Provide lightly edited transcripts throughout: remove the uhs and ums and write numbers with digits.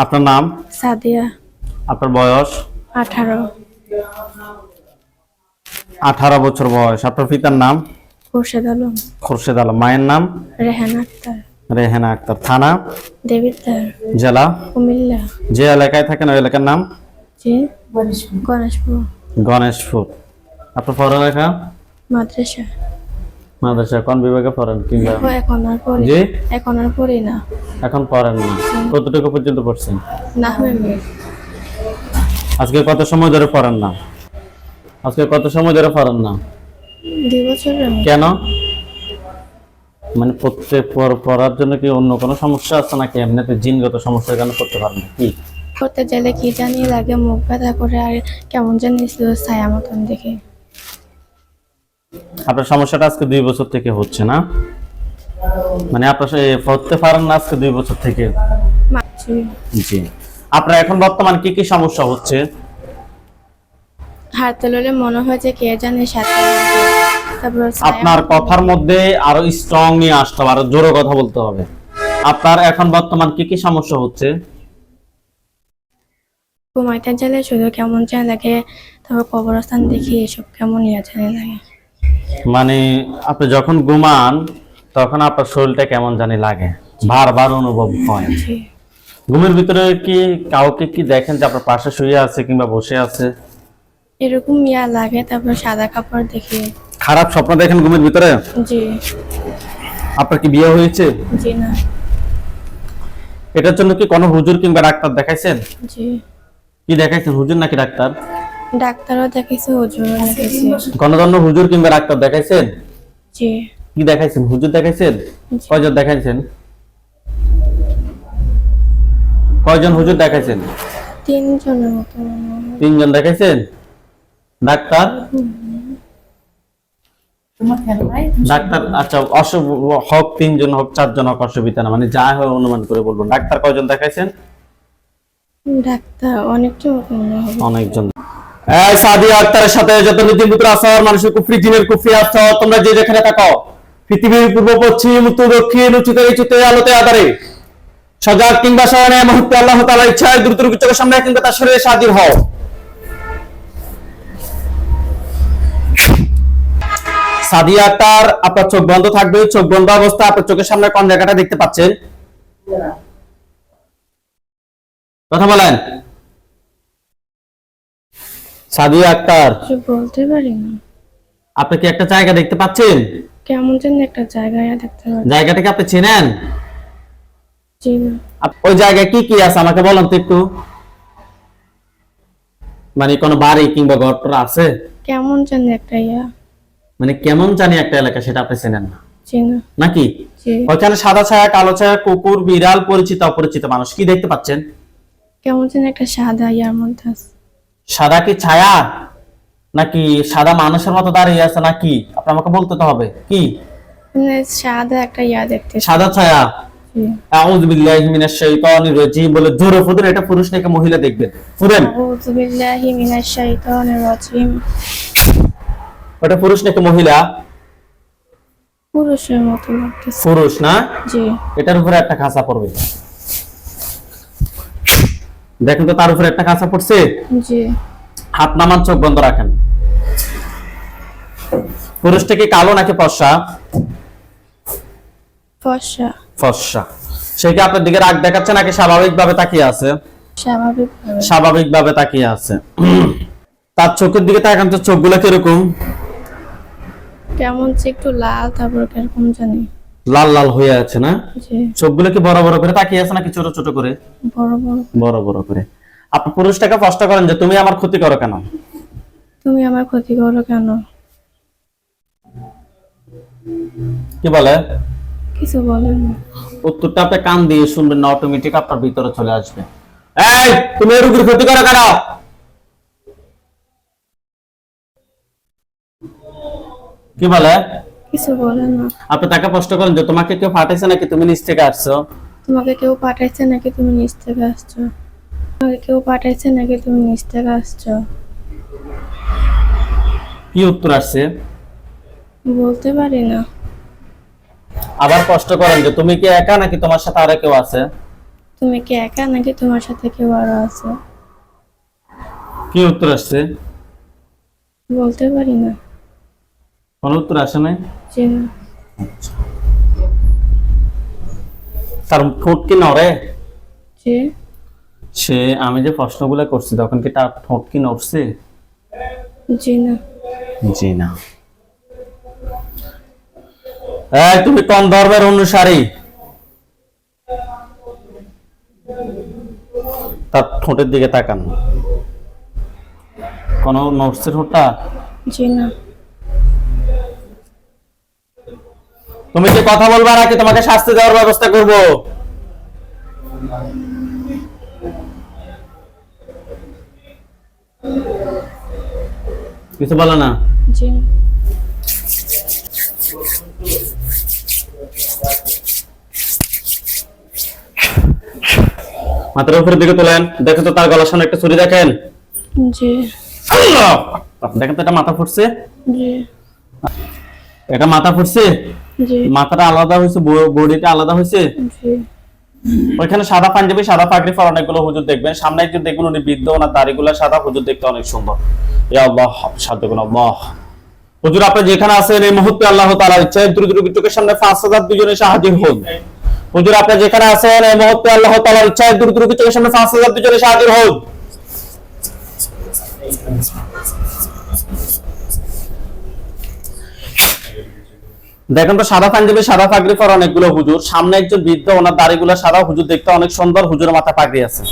আপনার নাম? সাদিয়া। আপনার বয়স? 18। 18 বছর বয়স। আপনার পিতার নাম? খোরশেদ আলম। খোরশেদ আলম। মায়ের নাম? রেহানা আক্তার। রেহানা আক্তার। থানা? দেবিদ্বার। জেলা? কুমিল্লা। যে এলাকায় থাকেন ওই এলাকার নাম? জি গণেশপুর। গণেশপুর। আপনার পড়ালেখা? মাদ্রাসা। মাদ্রাসা কোন বিভাগে পড়েন? কিংবা এখন আর পড়ি জি এখন আর পড়ি না। এখন পড়েন না? কতটুকু পর্যন্ত পড়ছেন? নাহমে। আজকে কত সময় ধরে পড়েন না? আজকে কত সময় ধরে পড়েন না? 2 বছর। কেন? মানে পড়ার জন্য কি অন্য কোনো সমস্যা আছে নাকি এমনিতে জিনগত সমস্যার কারণে পড়তে পারেন না? কি করতে গেলে কি জানি লাগে, মুখ ব্যথা করে আর কেমন জানি ছায়া মতন দেখে। আপনার সমস্যাটা আজকে 2 বছর থেকে হচ্ছে না? মানে আপনার পড়তে পারেন না আজকে 2 বছর থেকে? জি। আপনার এখন বর্তমান কি কি সমস্যা হচ্ছে? হাঁটতে লড়লে মনে হয় যে কে জানে সাথে। তারপর আপনার কথার মধ্যে আরো স্ট্রং নিয়ে আসতে হবে, আরো জোরে কথা বলতে হবে। আপনার এখন বর্তমান কি কি সমস্যা হচ্ছে? ঘুমাইতে গেলে শুধু কেমন জানি লাগে, তারপর কবরস্থান দেখি এসব কেমন জানি লাগে। মানে আপনি যখন ঘুমান তখন আপনার শরীরটা কেমন জানি লাগে, বারবার অনুভব হয়। ঘুমের ভিতরে কি কাউকে কি দেখেন যে আপনার পাশে শুয়ে আছে কিংবা বসে আছে? এরকম লাগে। তারপর সাদা কাপড় দেখি। খারাপ স্বপ্ন দেখেন ঘুমের ভিতরে? জি। আপনার কি বিয়ে হয়েছে? জি না। এটার জন্য কি কোনো হুজুর কিংবা ডাক্তার দেখাইছেন? জি। কি দেখাইছেন, হুজুর নাকি ডাক্তার? ডাক্তারও দেখাইছে, হুজুরও দেখাইছে। কোনো ধরনের হুজুর কিংবা ডাক্তার দেখাইছেন? জি। কি দেখাইছেন, হুজুর দেখাইছেন? কয়জন দেখাইছেন? কয়জন হুজুর দেখাইছেন? 3 জনের মতো। 3 জন দেখাইছেন? ডাক্তার? ডাক্তার আচ্ছা, হোক 3 জন হোক 4 জন হোক অসুবিধা না, মানে যা হয় অনুমান করে বলবেন। ডাক্তার কয়জন দেখাইছেন? ডাক্তার অনেকজন। অনেকজন। এই সাদিয়া আক্তারের সাথে যত নীতিপুত্র আছে মানুষের কুফরি জিনের কুফরি আছে, তোমরা যে যেখানে থাকো পৃথিবীর পূর্ব পশ্চিম উত্তর দক্ষিণ উচ্চতে নিচুতে আলোতে আধারে সজাগ কিংবা শয়নে মুহূর্তে আল্লাহ তাআলার ইচ্ছায় দ্রুত চোখের সামনে কিংবা তার শরীরে হাজির হও। সাদিয়া আক্তার, আপনার চোখ বন্ধ থাকবে। চোখ বন্ধ অবস্থা আপনার চোখের সামনে কোন জায়গাটা দেখতে পাচ্ছেন? কথা বলেন। সাদিয়া আক্তার, বলতে পারি না। আপনি কি একটা জায়গা দেখতে পাচ্ছেন? কেমন জানি একটা জায়গায় দেখতে পাচ্ছি। জায়গাটাকে আপনি চেনেন? জি না। ওই জায়গায় কি কি আছে আমাকে বলেন তো একটু। মানে কোন বাড়ি কিংবা ঘর আছে? কেমন জানি একটা মানে কেমন জানি একটা এলাকা, সেটা আপনি চেনেন না? জি না। নাকি ওখানে সাদা ছায়া কালো ছায়া কুকুর বিড়াল পরিচিত অপরিচিত মানুষ কি দেখতে পাচ্ছেন? কেমন জানি একটা সাদা মধ্যে আছে। সাদা কি ছায়া নাকি সাদা মানুষের মতো দাঁড়িয়ে আছে নাকি? আপনি আমাকে বলতে তো হবে কি। মানে সাদা একটা দেখতে। সাদা ছায়া। আউযু বিল্লাহি মিনাশ শাইতানির রাজিম বলে জোরে ফুদেন। এটা পুরুষ নাকি মহিলা দেখবেন? ফুদেন। আউযু বিল্লাহি মিনাশ শাইতানির রাজিম। এটা পুরুষ নাকি মহিলা? পুরুষের মতো লাগতেছে। পুরুষ না? জি। এটার উপরে একটা খাঁচা পড়বে, দেখেন তো তার উপরে একটা খাঁচা পড়ছে। জি। হাত নামান, চোখ বন্ধ রাখেন। পুরুষটা কি কালো নাকি ফর্সা? ফর্সা। ফর্সা। সে কি আপনার দিকে রাগ দেখাচ্ছে নাকি স্বাভাবিকভাবে তাকিয়ে আছে? স্বাভাবিকভাবে তাকিয়ে আছে। তার চোখের দিকে তাকান তো, চোখগুলো কিরকম? কেমন একটু লাল, তারপর কিরকম জানি লাল লাল হয়ে আছে না? জি। চোখগুলো কি বড় বড় করে তাকিয়ে আছে নাকি ছোট ছোট করে? বড় বড়। বড় বড় করে। আপনি পুরুষটাকে প্রশ্ন করেন যে তুমি আমার ক্ষতি করো কেন? তুমি আমার ক্ষতি করো কেন? কি বলে? কিছু বলে না। উত্তরটা আপনি কান দিয়ে শুনবেন না, অটোমেটিক আপনার ভিতরে চলে আসবে। এই তুমি রোগীর ক্ষতি করো কেন? কি বলে? কিছু বলে না। আপনি তাকে প্রশ্ন করেন যে তোমাকে কেউ পাঠাইছে নাকি তুমি নিজ থেকে আসছো? তোমাকে কেউ পাঠাইছে নাকি তুমি নিজ থেকে আসছো? তোমাকে কেউ পাঠাইছে নাকি তুমি নিজ থেকে আসছো? কি উত্তর আসছে? বলতে পারি না। আবার প্রশ্ন করেন যে তুমি কি একা নাকি তোমার সাথে আরো কেউ আছে? তুমি কি একা নাকি তোমার সাথে কেউ আরো আছে? কি উত্তর আসছে? বলতে পারি না। কোন উত্তর আসে নাই? জি না। তার ঠোঁট কি নড়ে? জি। সে আমি যে প্রশ্নগুলো করছি তখন কি তার ঠোঁট কি নড়ছে? জি না। জি না। এই তুমি কোন ধর্মের অনুসারী? তার ঠোঁটের দিকে তাকান। কোন নড়ছে ঠোঁটটা? জি না। তুমি কি কথা বলবা নাকি তোমাকে শাস্তি দেওয়ার ব্যবস্থা করব? কিছু বলো না। জি না। মাথার উপরের দিকে তোলেন, দেখো তো তার গলার সামনে একটা ছুরি দেখেন। জি। আল্লাহ! দেখেন তো এটা মাথা ফুটছে। জি। এটা মাথা ফুটছে। জি। মাথাটা আলাদা হয়েছে, বডিটা আলাদা হয়েছে। জি। ওইখানে সাদা পাঞ্জাবি সাদা পাগড়ি পরা অনেকগুলো হুজুর দেখবেন, সামনে একজন দেখবেন উনি বৃদ্ধ, ওনার দাড়িগুলো সাদা, হুজুর দেখতে অনেক সুন্দর। ইয়া আল্লাহ, সাহায্য করুন আল্লাহ। হুজুর আপনি যেখানে আছেন এই মুহূর্তে আল্লাহ তাআলার ইচ্ছায় দ্রুত চোখের সামনে 5000 দুজনে হাজির হন। হুজুর আপনি যেখানে আছেন এই মুহূর্তে আল্লাহ তাআলার ইচ্ছায় দ্রুত চোখের সামনে 5000 দুজনে হাজির হন। দেখেন তো সাদা পাঞ্জাবি সাদা পাগড়ি পরা অনেকগুলো হুজুর, সামনে একজন বৃদ্ধ, ওনার দাড়িগুলো সাদা, হুজুর দেখতে অনেক সুন্দর, হুজুরের মাথা পাগড়ি আছে।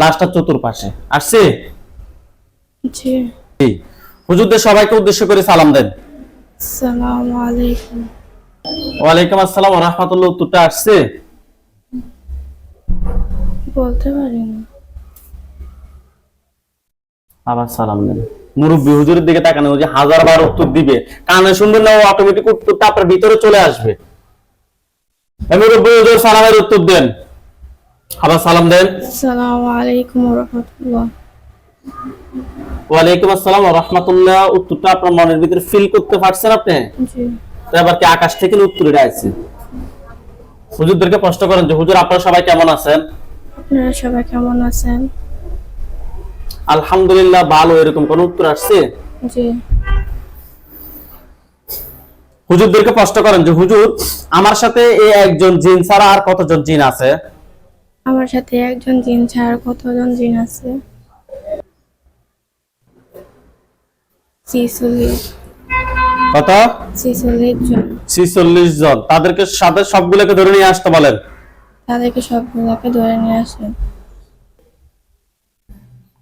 লাস্টটা চতুর্পাশে আসছে। জি। হুজুরদের সবাইকে উদ্দেশ্য করে সালাম দেন। আসসালামু আলাইকুম। ওয়ালাইকুম আসসালাম ওয়া রাহমাতুল্লাহ। উত্তরটা আসছে? বলতে পারি না। আবার সালাম দেন। মুরব্বী হুজুরের দিকে তাকানো, ওই যে 1000বার উত্তর দিবে, কানে শুনবেন না, ও অটোমেটিক উত্তরটা আপনার ভিতরে চলে আসবে। এই মুরব্বী হুজুর সালামের উত্তর দেন, আবার সালাম দেন। আসসালামু আলাইকুম ওয়া রাহমাতুল্লাহ। ওয়ালাইকুম আসসালাম ওয়া রাহমাতুল্লাহ। উত্তরটা আপনার মনের ভিতরে ফিল করতে পারছেন আপনি? জি। তো এবার কি আকাশ থেকে উত্তর এটা আসছে? হুজুরদেরকে প্রশ্ন করেন যে হুজুর আপনারা সবাই কেমন আছেন? আপনারা সবাই কেমন আছেন? আলহামদুলিল্লাহ ভালো, এরকম কোন উত্তর আসছে? জি। হুজুরদেরকে প্রশ্ন করেন যে হুজুর আমার সাথে এই একজন জিন ছাড়া আর কতজন জিন আছে? আমার সাথে একজন জিন ছাড়া কতজন জিন আছে? 46। কত? 46 জন। 46 জন। তাদেরকে সাথে সবগুলোকে ধরে নিয়ে আসতে বলেন। তাদেরকে সবগুলোকে ধরে নিয়ে আসেন।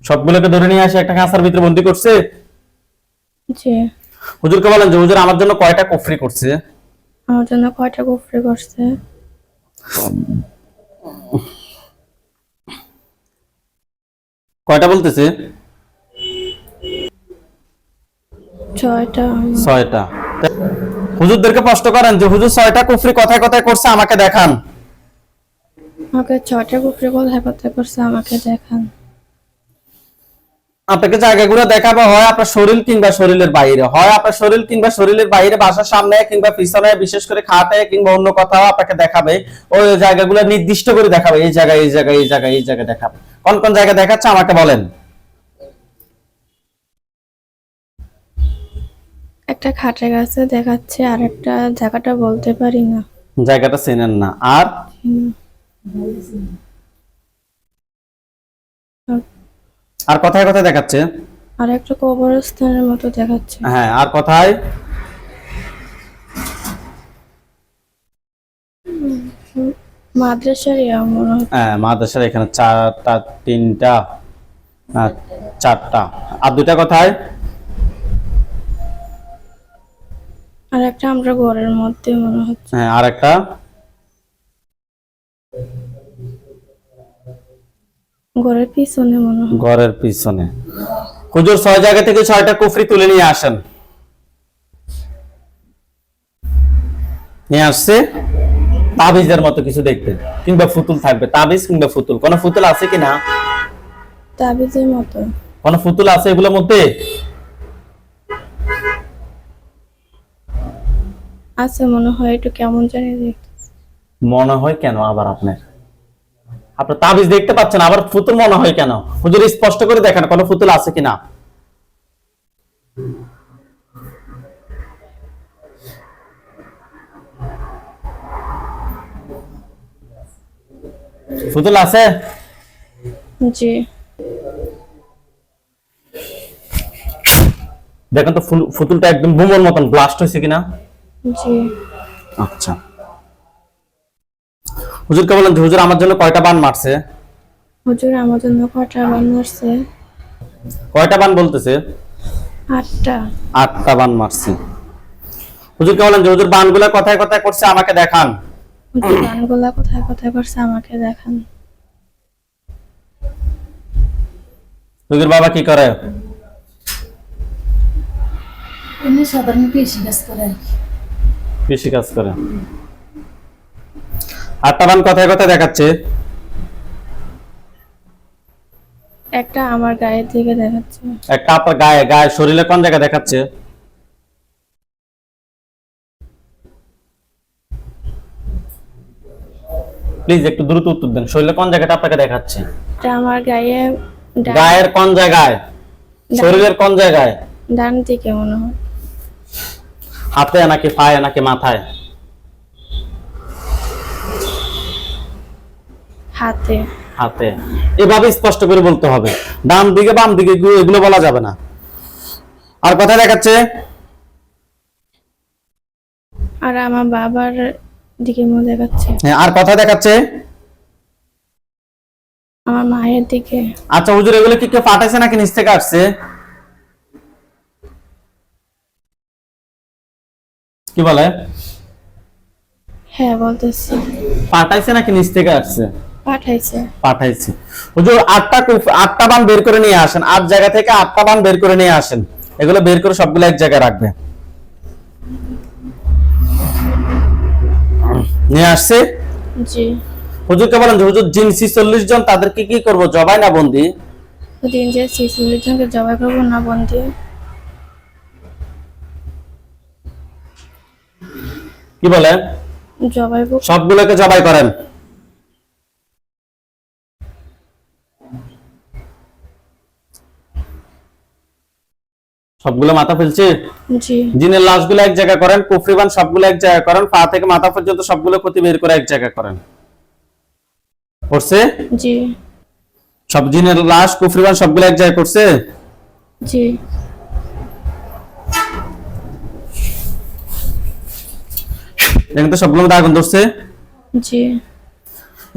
সবগুলোকে ধরে নিয়ে আসে একটা কাঁসার ভিতরে বন্দি করছে। জি। হুজুরকে বলেন যে হুজুর আমার জন্য কয়টা কুফরি করছে? আমার জন্য কয়টা কুফরি করছে? কয়টা বলতেছে? 6টা। 6টা। হুজুরদেরকে প্রশ্ন করেন যে হুজুর 6টা কুফরি কথায় কথায় করছে আমাকে দেখান। আমাকে 6টা কুফরি কোথায় কোথায় করছে আমাকে দেখান। আপনাকে জায়গাগুলো দেখাবো, হয় আপনার শরীর কিংবা শরীরের বাইরে, হয় আপনার শরীর কিংবা শরীরের বাইরে, বাসার সামনে কিংবা পিছনে, বিশেষ করে খাটে কিংবা অন্য কোথাও আপনাকে দেখাবে। ওই জায়গাগুলো নির্দিষ্ট করে দেখাবে, এই জায়গায় এই জায়গায় এই জায়গায় এই জায়গায় দেখাবে। কোন কোন জায়গা দেখাচ্ছে আমাকে বলেন। একটা খাটের কাছে দেখাচ্ছে, আর একটা জায়গাটা বলতে পারি না। জায়গাটা চেনেন না। আর আর কথায় কথায় দেখাচ্ছে। আর একটা কবরস্থানের মতো দেখাচ্ছে। হ্যাঁ, আর কথায় মাদ্রাসার ইয়া মনে হচ্ছে। হ্যাঁ মাদ্রাসার এখানে 4টা 3টা 4টা। আর দুটা কথায় আর একটা আমরা ঘরের মধ্যে মনে হচ্ছে। হ্যাঁ, আর একটা ঘরের পিছনে মনে হয়। ঘরের পিছনে। হুজুর 6 জায়গা থেকে 6টা কুফরি তুলে নিয়ে আসেন। নিয়ে আসছে। তাবিজের মতো কিছু দেখবেন, কিংবা ফুতুল থাকবে, তাবিজ কিংবা ফুতুল। কোন ফুতুল আছে কিনা? তাবিজের মতো। কোন ফুতুল আছে এগুলোর মধ্যে? আছে মনে হয়, একটু কেমন জানি দেখতে। মনে হয় কেন আবার আপনার? আপনার তাবিজ দেখতে পাচ্ছেন, আবার ফুতুল মনে হয় কেন? হুজুর স্পষ্ট করে দেখেন কোনো ফুতুল আছে কিনা। ফুতুল আছে? জি। দেখেন তো ফুতুলটা একদম বোমার মতন ব্লাস্ট হয়েছে কিনা। জি। আচ্ছা, হুজুরকে বলেন যে হুজুর আমার জন্য কয়টা বান মারছে? হুজুর আমার জন্য কয়টা বান মারছে? কয়টা বান বলতেছে? 8টা। 8টা বান মারছে। হুজুরকে বলেন যে হুজুর বানগুলা কথায় কথায় করছে, আমাকে দেখান। হুজুর বানগুলা কোথায় কোথায় করছে আমাকে দেখান। হুজুর বাবা কি করে? এমনি সাধারণ কৃষি কাজ করে আর কি। কৃষি কাজ করে। 8টা বান কথায় কথায় দেখাচ্ছে। একটা আমার গায়ের দিকে দেখাচ্ছে। একটা আপনার গায়ে গায়ে শরীরে কোন জায়গায় দেখাচ্ছে? প্লিজ একটু দ্রুত উত্তর দেন, শরীরে কোন জায়গাটা আপনাকে দেখাচ্ছে? এটা আমার গায়ে গায়ের কোন জায়গায়? শরীরের কোন জায়গায়? ডান দিকে মনে হয়। হাতে নাকি পায়ে নাকি মাথায়? হাতে। হাতে। এভাবে স্পষ্ট করে বলতে হবে, ডান দিকে বাম দিকে এগুলো বলা যাবে না। আর কোথায় দেখাচ্ছে? আর আমার বাবার দিকে মনে দেখাচ্ছে। হ্যাঁ, আর কোথায় দেখাচ্ছে? আমার মায়ের দিকে। আচ্ছা হুজুর, এগুলো কি কেউ পাঠাইছে নাকি নিচ থেকে আসছে? কি বলে? হ্যাঁ বলতেছি। পাঠাইছে নাকি নিচ থেকে আসছে? পাঠাইছে। পাঠাইছে। হুজুর 8টা বান বের করে নিয়ে আসেন, 8 জায়গা থেকে 8টা বান বের করে নিয়ে আসেন। এগুলো বের করে সবগুলো এক জায়গায় রাখবে। নিয়ে আসছে? জি। হুজুরকে বলেন যে হুজুর জিন 46 জন, তাদেরকে কি করব, জবাই না বন্দি? দিন যে 46 জনকে জবাই করবো না বন্দি? কি বলে? জবাই করবো। সবগুলোকে জবাই করেন। সবগুলো মাথা ফেলছে। জি। জিনের লাশগুলো এক জায়গায় করেন, কুফরিবান সবগুলো এক জায়গায় করেন, পা থেকে মাথা পর্যন্ত সবগুলো ক্ষতি বের করে এক জায়গায় করেন। করছে? জি। সব জিনের লাশ কুফরিবান সবগুলো এক জায়গায় করছে। জি। দেখেন তো সবগুলো মধ্যে আগুন ধরছে। জি।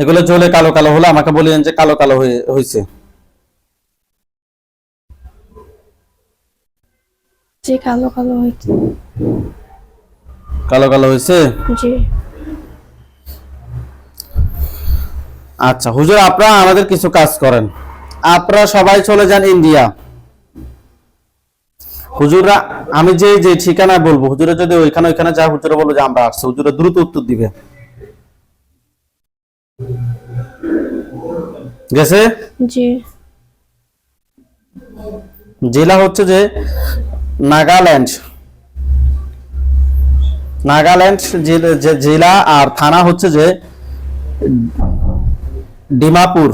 এগুলো জ্বলে কালো কালো হলো, আমাকে বলিয়েন যে কালো কালো হয়েছে। যে কালো কালো হয়েছে। কালো কালো হয়েছে। জি। আচ্ছা হুজুর, আপনারা আমাদের কিছু কাজ করেন, আপনারা সবাই চলে যান ইন্ডিয়া। হুজুররা আমি যে যে ঠিকানা বলবো, হুজুরা যদি ওইখানে ওইখানে যা, হুজুরা বলবো যে আমরা আসছি, হুজুরা দ্রুত উত্তর দিবে। গেছে? জি। জেলা হচ্ছে যে নাগাল্যান্ড, নাগাল্যান্ড জেলা, আর থানা হচ্ছে যে ডিমাপুর।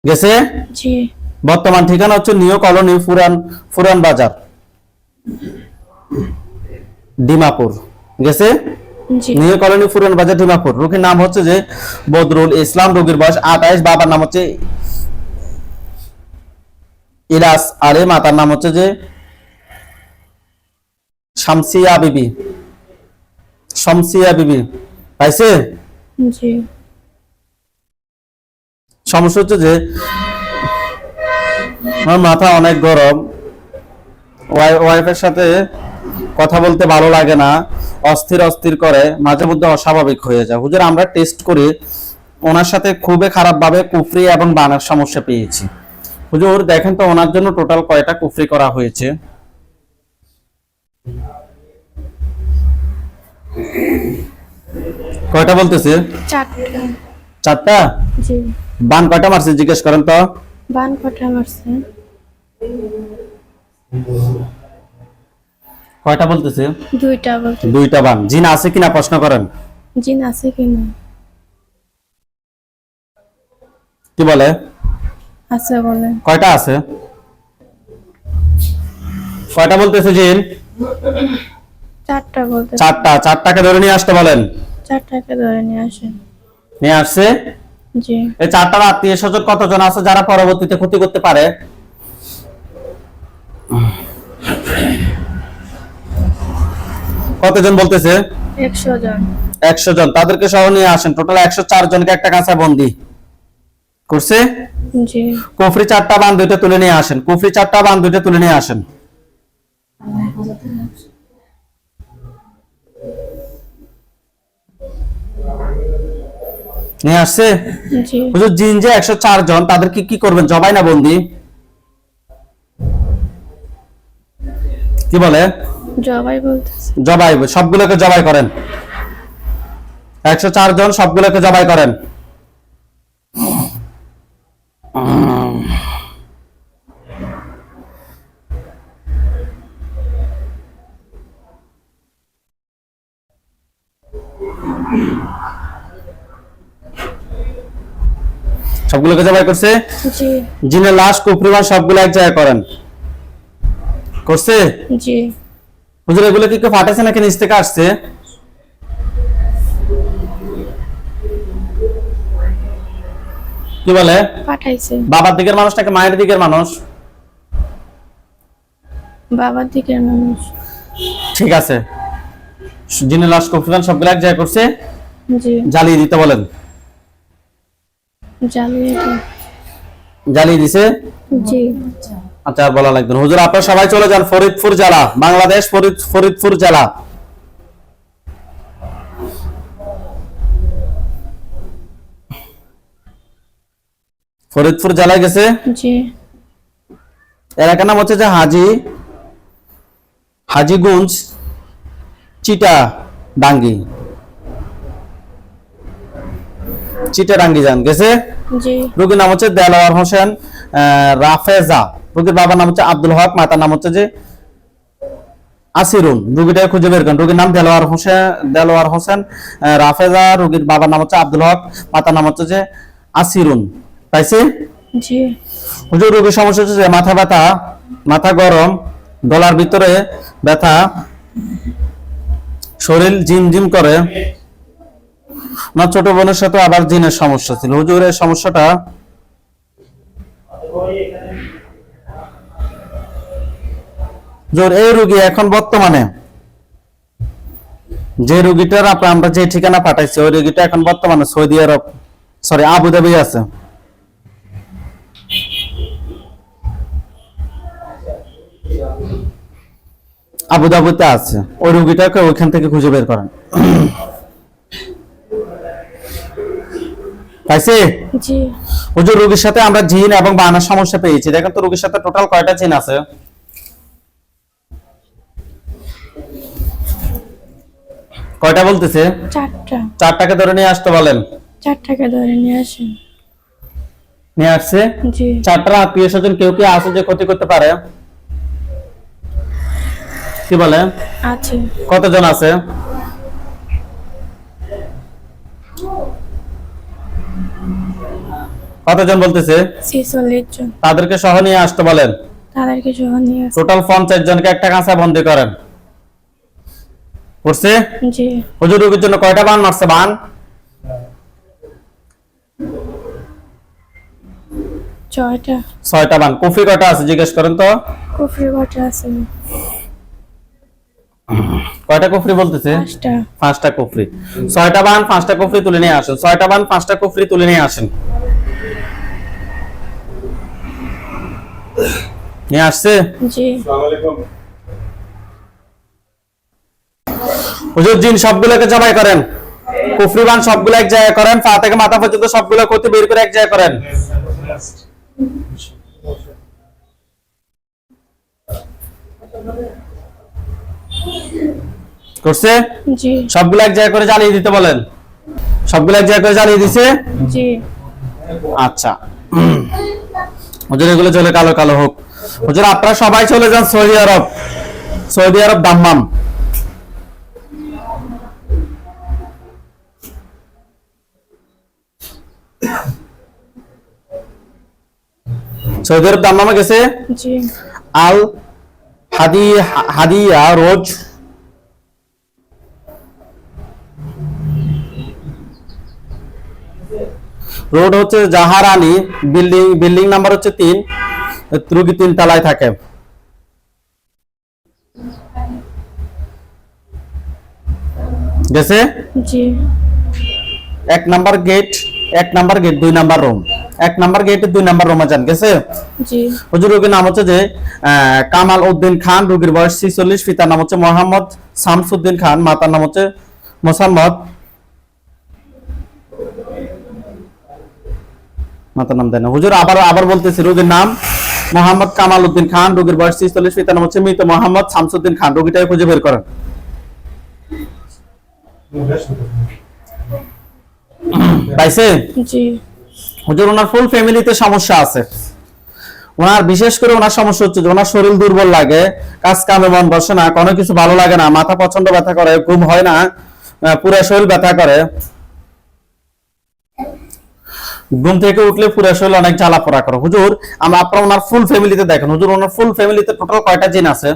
গেছে? জি। বর্তমান ঠিকানা হচ্ছে নিউ কলোনি, ফুরান বাজার, ডিমাপুর। গেছে? জি। নিউ কলোনি, ফুরান বাজার, ডিমাপুর। রোগীর নাম হচ্ছে যে বদরুল ইসলাম, রোগীর বয়স 28, বাবার নাম হচ্ছে ইলাস আরে, মাতার নাম হচ্ছে যে শামসিয়া বিবি। শামসিয়া বিবি। পাইছে? জি। সমস্যা হচ্ছে যে আমার মাথা অনেক গরম, ওয়াইফের সাথে কথা বলতে ভালো লাগে না, অস্থির অস্থির করে, মাঝে মধ্যে অস্বাভাবিক হয়ে যায়। হুজুর আমরা টেস্ট করে ওনার সাথে খুবই খারাপ ভাবে কুফরি এবং বানার সমস্যা পেয়েছি। হুজুর দেখেন তো ওনার জন্য টোটাল কয়টা কুফরি করা হয়েছে? কয়টা বলতেছে? 4টা। 4টা? জি। বান কয়টা মারছে জিজ্ঞেস করেন তো। বান কটা মারছে? কয়টা বলতেছে? 2টা বলতে। 2টা বান। জিন আছে কিনা প্রশ্ন করেন। জিন আছে কিনা? কি বলে? আছে বলে। কয়টা আছে? কয়টা বলতেছে জিন? 4টা বলতে। চারটাকে ধরে নিয়ে আসতে বলেন। 4টাকে ধরে নিয়ে আসেন। নিয়ে আসছে। জি। এই 4টার আত্মীয় স্বজন কতজন আছে যারা পরবর্তীতে ক্ষতি করতে পারে? কতজন বলতেছে? 100 জন। 100 জন। তাদেরকে সহ নিয়ে আসেন। টোটাল 104 জনকে একটা কাঁচা বন্দি করছে। জি। কুফরি 4টা বান 2টা তুলে নিয়ে আসেন। কুফরি 4টা বান 2টা তুলে নিয়ে আসেন। নিয়ে আসছে। জি। হুজুর জিন যে 104 জন তাদেরকে কি করবেন? জবাই না বন্দি? কি বলে? জবাই বলতেছে। জবাই। সবগুলোকে জবাই করেন। 104 জন সবগুলোকে জবাই করেন। সবগুলোকে জবাই করছে। জি। জিনের লাশ কুফরিমান সবগুলো এক জায়গায় করেন। করছে। জি। হুজুর এগুলো কি কেউ ফাটাইছে নাকি নিচ থেকে আসছে? কি বলে? পাঠাইছে। বাবার দিকের মানুষ নাকি মায়ের দিকের মানুষ? বাবার দিকের মানুষ। ঠিক আছে। জিনের লাশ কুফরিমান সবগুলো এক জায়গায় করছে। জি। জ্বালিয়ে দিতে বলেন। জ্বালিয়ে দিন। জ্বালিয়ে দিছে। জি। আচ্ছা আর বলা লাগবে না। হুজুর আপনারা সবাই চলে যান ফরিদপুর জেলা, বাংলাদেশ ফরিদপুর জেলা। ফরিদপুর জেলায় গেছে। জি। এলাকার নাম হচ্ছে যে হাজিগঞ্জ চিটা ডাঙ্গি যান গেছে। জি। রোগীর নাম হচ্ছে দেলোয়ার হোসেন রাফেজা। রোগীর বাবার নাম হচ্ছে আব্দুল হক, মাতার নাম হচ্ছে যে আসিরুন। রোগীটা খুঁজে বের করেন। রোগীর নাম দেলোয়ার হোসেন রাফেজা। রোগীর বাবার নাম হচ্ছে আব্দুল হক, মাতার নাম হচ্ছে যে আসিরুন। পাইছি। জি। হুজুর রোগীর সমস্যা হচ্ছে যে মাথা ব্যথা, মাথা গরম, গলার ভিতরে ব্যথা, শরীর জিম করে। না ছোট বোনের সাথে আবার জিনের সমস্যা ছিল। হুজুর এই সমস্যাটা এই রোগী এখন বর্তমানে যে রোগীটার আমরা যে ঠিকানা পাঠাইছি ওই রোগীটা এখন বর্তমানে সৌদি আরব আবুধাবি আছে। আবুধাবিতে আছে। ওই রোগীটাকে ওইখান থেকে খুঁজে বের করেন। পাইছি। জি। হুজুর রোগীর সাথে আমরা জিন এবং বানার সমস্যা পেয়েছি। দেখেন তো রোগীর সাথে টোটাল কয়টা জিন আছে? কয়টা বলতেছে? 4টা। 4টাকে ধরে নিয়ে আসতে বলেন। 4টাকে ধরে নিয়ে আসেন। নিয়ে আসছে। জি। 4টার আত্মীয় স্বজন কেউ কি আছে যে ক্ষতি করতে পারে? কি বলে? আছে। কতজন আছে? কতজন বলতেছে? 46 জন। তাদেরকে সহ নিয়ে আসতে বলেন। তাদেরকে সহ নিয়ে আসেন। টোটাল 50 জনকে একটা কাঁচা বন্দি করেন। করছে। জি। হুজুর রোগীর জন্য কয়টা বান মারছে? বান 6টা। 6টা বান। কুফরি কয়টা আছে জিজ্ঞেস করেন তো? কুফরি কয়টা আছে? কয়টা কুফরি বলতেছে? 5টা। 5টা কুফরি। 6টা বান 5টা কুফরি তুলে নিয়ে আসেন। 6টা বান 5টা কুফরি তুলে নিয়ে আসেন। নিয়ে আসছে। জি। হুজুর জিন সবগুলোকে জবাই করেন। কুফরি বান সবগুলো এক জায়গায় করেন। পা থেকে মাথা পর্যন্ত সবগুলো করতে বের করে এক জায়গায় করেন। করছে। জি। সবগুলো এক জায়গায় করে জ্বালিয়ে দিতে বলেন। সবগুলো এক জায়গায় করে জ্বালিয়ে দিছে। জি। আচ্ছা হুজুর এগুলো চলে কালো কালো হোক। হুজুর আপনারা সবাই চলে যান সৌদি আরব দাম্মাম। সৌদি আরব দাম্মামে গেছে। জি। আল হাদিয়া রোজ, রোড হচ্ছে জাহারানি, বিল্ডিং নাম্বার হচ্ছে 3, রুগী 3 তলায় থাকে। গেছে। জি। 1 number gate 2 number room, 1 number গেটে 2 নাম্বার রুমে যান। গেছে। জি। হুজুর রোগীর নাম হচ্ছে যে কামাল উদ্দিন খান, রোগীর বয়স 46, পিতার নাম হচ্ছে মোহাম্মদ শামসুদ্দিন খান, মাতার নাম হচ্ছে মোসাম্মদ, মাতার নাম দেয় না হুজুর। আবার বলতেছি, রোগীর নাম মোহাম্মদ কামাল উদ্দিন খান, রোগীর বয়স 46, পিতার নাম হচ্ছে মৃত মোহাম্মদ শামসুদ্দিন খান। রোগীটাকে খুঁজে বের করেন। পাইছে? জি। হুজুর ওনার ফুল ফ্যামিলিতে সমস্যা আছে। ওনার বিশেষ করে ওনার সমস্যা হচ্ছে যে ওনার শরীর দুর্বল লাগে, কাজ কামে মন বসে না, কোনো কিছু ভালো লাগে না, মাথা প্রচন্ড ব্যথা করে, ঘুম হয় না, পুরো শরীর ব্যথা করে, ঘুম থেকে উঠলে পুরো শরীর অনেক জ্বালা পোড়া করে। হুজুর আপনারা ওনার ফুল ফ্যামিলিতে দেখেন। হুজুর ওনার ফুল ফ্যামিলিতে টোটাল কয়টা জিন আছে?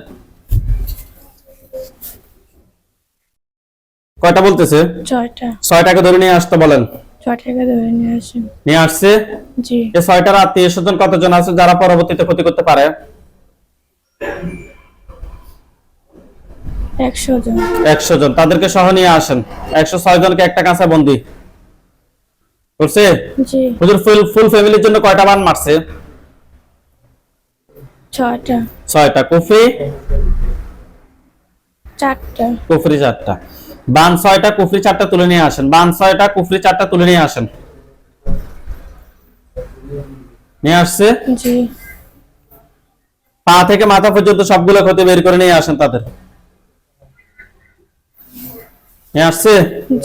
কয়টা বলতেছে? 6টা। 6টাকে ধরে নিয়ে আসতে বলেন। 6টাকে ধরে নিয়ে আসেন। নিয়ে আসছে। জি। এই 6টার আত্মীয় স্বজন কতজন আছে যারা পরবর্তীতে ক্ষতি করতে পারে? 100 জন। 100 জন। তাদেরকে সহ নিয়ে আসেন। 106 জনকে একটা কাঁচা বন্দি করছে। জি। হুজুর ফুল ফ্যামিলির জন্য কয়টা বান মারছে? 6টা। 6টা। কুফরি? 4টা। কুফরি 4টা। বান 6টা, কুফরি 4টা তুলে নিয়ে আসেন। বান 6টা, কুফরি 4টা তুলে নিয়ে আসেন। নিয়ে আসছে। জি। পা থেকে মাথা পর্যন্ত সবগুলো ক্ষতি বের করে নিয়ে আসেন তাদের। নিয়ে আসছে।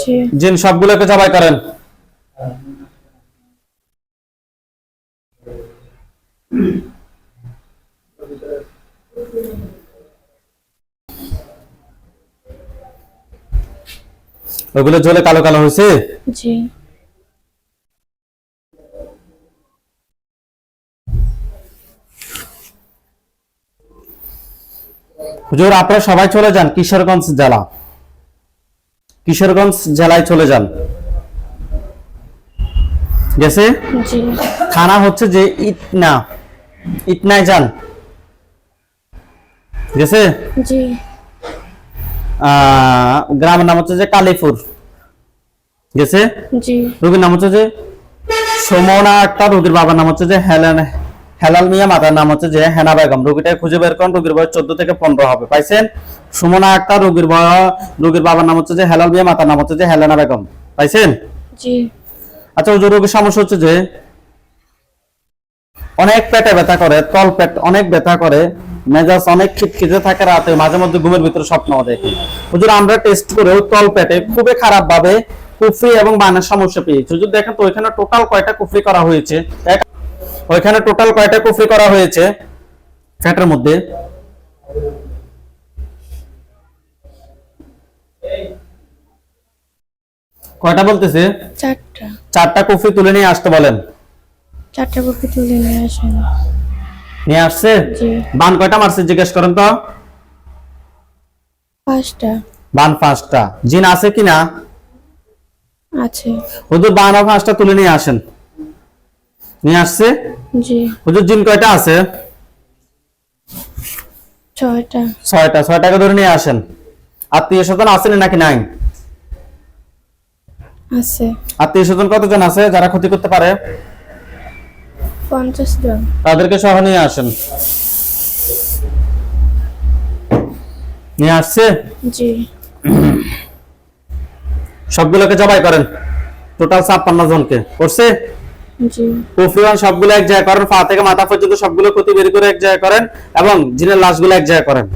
জি। জিন সবগুলোকে জবাই করেন। ওগুলো জ্বলে কালো কালো হয়েছে। জি। হুজুর আপনারা সবাই চলে যান কিশোরগঞ্জ জেলা। কিশোরগঞ্জ জেলায় চলে যান। গেছে। জি। থানা হচ্ছে যে ইটনায় যান। গেছে। জি। গ্রামের নাম হচ্ছে যে কালীপুর। গেছে। জি। রোগীর নাম হচ্ছে যে সুমনা আক্তার, রোগীর বাবার নাম হচ্ছে যে হেলাল মিয়া, মাতার নাম হচ্ছে যে হেনা বেগম। রোগীটাকে খুঁজে বের করুন। রোগীর বয়স 14 থেকে 15 হবে। পাইছেন? সুমনা আক্তার, রোগীর বাবার নাম হচ্ছে যে হেলাল মিয়া, মাতার নাম হচ্ছে যে হেলেনা বেগম। পাইছেন? জি। আচ্ছা হুজুর রোগীর সমস্যা হচ্ছে যে অনেক পেটে ব্যথা করে, তল পেট অনেক ব্যথা করে, মেজাজ অনেক খিটখিটে থাকে, রাতে মাঝে মধ্যে ঘুমের ভিতরে স্বপ্ন দেখে। হুজুর আমরা টেস্ট করেও তল পেটে খুবই খারাপ ভাবে কুফরি এবং বানের সমস্যা পেয়েছি। হুজুর দেখেন তো ওইখানে টোটাল কয়টা কুফরি করা হয়েছে? ওইখানে টোটাল কয়টা কুফরি করা হয়েছে পেটের মধ্যে? কয়টা বলতেছে? 4টা। 4টা কুফরি তুলে নিয়ে আসতে বলেন। 4টা কপি তুলে নিয়ে আসেন। নিয়ে আসছে। জি। বান কয়টা মারছে জিজ্ঞেস করেন তো। 5টা। বান 5টা। জিন আছে কিনা? আছে। হুজুর বান 5টা তুলে নিয়ে আসেন। নিয়ে আসছে। জি। হুজুর জিন কয়টা আছে? 6টা। 6টা। 6টাকে ধরে নিয়ে আসেন। আত্মীয় স্বজন আছেন নাকি নাই? আছে। আত্মীয় স্বজন কতজন আছে যারা ক্ষতি করতে পারে? 50 জন। তাদেরকে সহ নিয়ে আসেন। নিয়ে আসছে। জি। সবগুলোকে জবাই করেন। টোটাল 56 জনকে করছে। জি। কুফরিওয়ান সবগুলো এক জায়গায় করেন, পা থেকে মাথা পর্যন্ত সবগুলো ক্ষতি বের করে এক জায়গায় করেন এবং জিনের লাশগুলো এক জায়গায় করেন।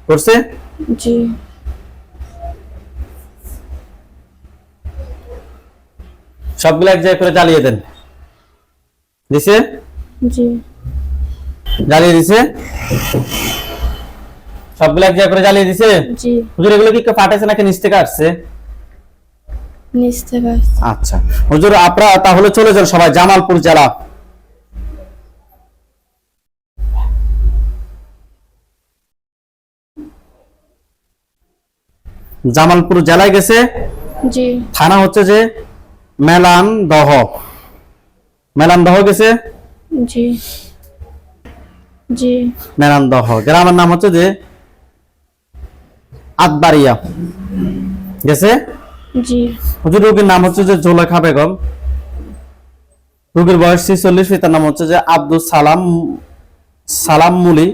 করছে। জি। সবগুলো এক জায়গায় করে জ্বালিয়ে দেন। দিছে? জি। জ্বালিয়ে দিছে। সবগুলো এক জায়গায় করে জ্বালিয়ে দিছে। জি। হুজুর এগুলো কি ফাটাইছে নাকি নিচ থেকে আসছে? নিচ থেকে আসছে। আচ্ছা হুজুর আপনারা তাহলে চলে যান সবাই জামালপুর জেলা। জামালপুর জেলায় গেছে, জি থানা হচ্ছে যে মেলান্দহ। মেলান্দহ গেছে, জি জি মেলান্দহ। গ্রামের নাম হচ্ছে যে আতবাড়িয়া গেছে। জি হুজুর রোগীর নাম হচ্ছে যে জোলেখা বেগম। রোগীর বয়স 46, পিতার নাম হচ্ছে যে আব্দুল সালাম মুলি,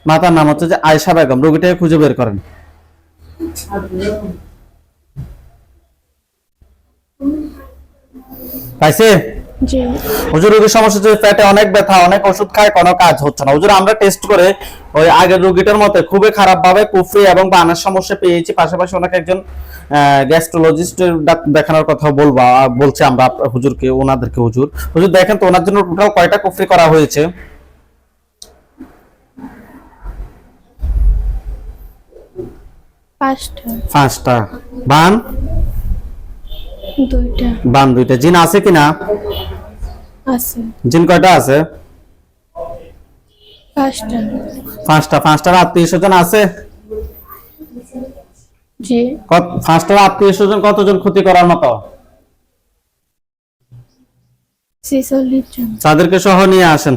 মাতার নাম হচ্ছে যে আয়েশা বেগম। রোগীটাকে খুঁজে বের করেন। পাইছে? জি হুজুর রোগীর সমস্যা হচ্ছে পেটে অনেক ব্যথা, অনেক ওষুধ খায়, কোনো কাজ হচ্ছে না। হুজুর আমরা টেস্ট করে ওই আগের রোগীটার মতে খুবই খারাপ ভাবে কুফরি এবং বানের সমস্যা পেয়েছি। পাশাপাশি ওনাকে একজন গ্যাস্ট্রোলজিস্টের দেখানোর কথা বলছে আমরা হুজুরকে, ওনাদেরকে। হুজুর হুজুর দেখেন তো ওনার জন্য টোটাল কয়টা কুফরি করা হয়েছে? 5টা। বান 2টা বান 2টা। জিন আছে কিনা? আছে। জিন কয়টা আছে? 5টা। 5টার আত্মীয় স্বজন আছে? জি 5টার আত্মীয় স্বজন কতজন ক্ষতি করার মতো? 46 জন। তাদেরকে সহ নিয়ে আসেন।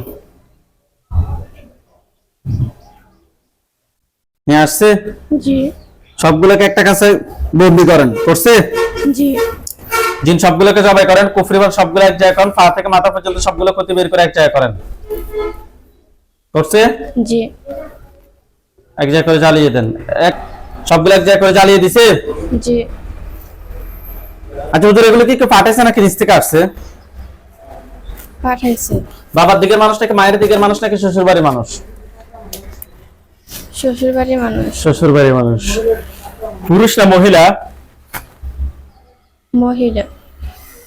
নিয়ে আসছে? জি সবগুলোকে একটা কাছে বন্দি করেন। করছে? জি জিন সবগুলোকে জবাই করেন, কুফরিবান সবগুলো এক জায়গায় করেন, পা থেকে মাথা পর্যন্ত সবগুলো ক্ষতি বের করে এক জায়গায় করেন। করছে? জি এক জায়গায় করে জ্বালিয়ে দেন। সবগুলো এক জায়গায় করে জ্বালিয়ে দিছে? জি আচ্ছা হুজুর এগুলো কি কেউ পাঠাইছে নাকি নিচ থেকে আসছে? পাঠাইছে। বাবার দিকের মানুষ নাকি মায়ের দিকের মানুষ নাকি শ্বশুর বাড়ির মানুষ? শ্বশুর বাড়ির মানুষ। শ্বশুর বাড়ির মানুষ। পুরুষ না মহিলা? মহিলা।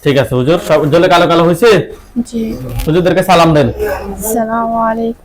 ঠিক আছে হুজুর, সব জলে কালো কালো হয়েছে। জি হুজুরদেরকে সালাম দেন। আসসালামু আলাইকুম।